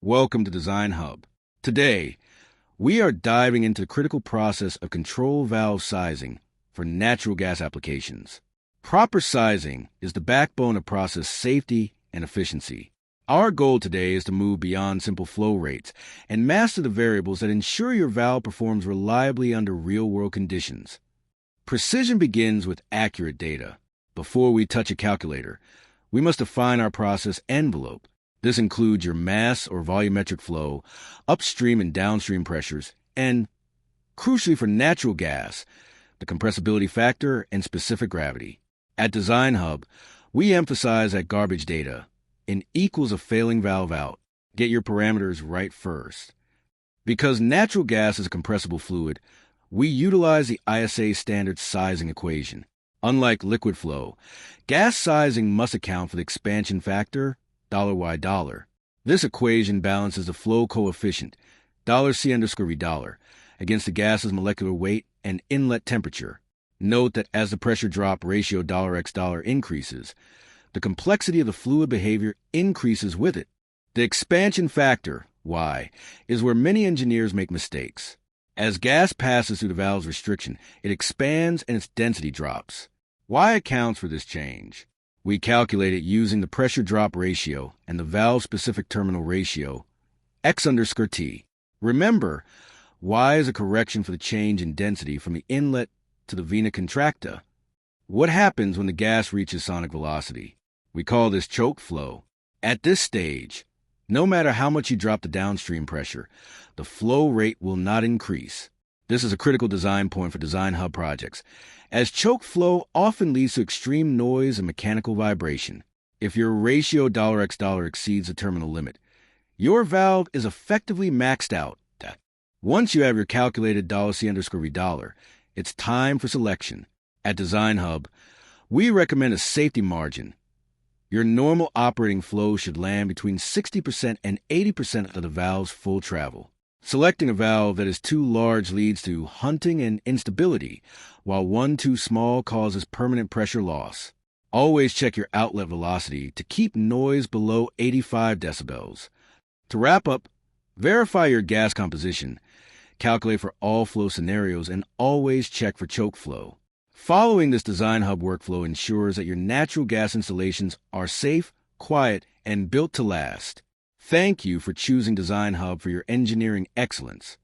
Welcome to Design Hub. Today, we are diving into the critical process of control valve sizing for natural gas applications. Proper sizing is the backbone of process safety and efficiency. Our goal today is to move beyond simple flow rates and master the variables that ensure your valve performs reliably under real-world conditions. Precision begins with accurate data. Before we touch a calculator, we must define our process envelope. This includes your mass or volumetric flow, upstream and downstream pressures, and, crucially for natural gas, the compressibility factor and specific gravity. At Design Hub, we emphasize that garbage data, N equals a failing valve out. Get your parameters right first. Because natural gas is a compressible fluid, we utilize the ISA standard sizing equation. Unlike liquid flow, gas sizing must account for the expansion factor, $y$. This equation balances the flow coefficient, $C_V$, against the gas's molecular weight and inlet temperature. Note that as the pressure drop ratio $x$ increases, the complexity of the fluid behavior increases with it. The expansion factor, Y, is where many engineers make mistakes. As gas passes through the valve's restriction, it expands and its density drops. Y accounts for this change. We calculate it using the pressure drop ratio and the valve-specific terminal ratio, X_T. Remember, Y is a correction for the change in density from the inlet to the vena contracta. What happens when the gas reaches sonic velocity? We call this choke flow. At this stage, no matter how much you drop the downstream pressure, the flow rate will not increase. This is a critical design point for Design Hub projects, as choke flow often leads to extreme noise and mechanical vibration. If your ratio $x$ exceeds the terminal limit, your valve is effectively maxed out. Once you have your calculated $C_V$, it's time for selection. At Design Hub, we recommend a safety margin. Your normal operating flow should land between 60% and 80% of the valve's full travel. Selecting a valve that is too large leads to hunting and instability, while one too small causes permanent pressure loss. Always check your outlet velocity to keep noise below 85 decibels. To wrap up, verify your gas composition, calculate for all flow scenarios, and always check for choke flow. Following this Design Hub workflow ensures that your natural gas installations are safe, quiet, and built to last. Thank you for choosing Design Hub for your engineering excellence.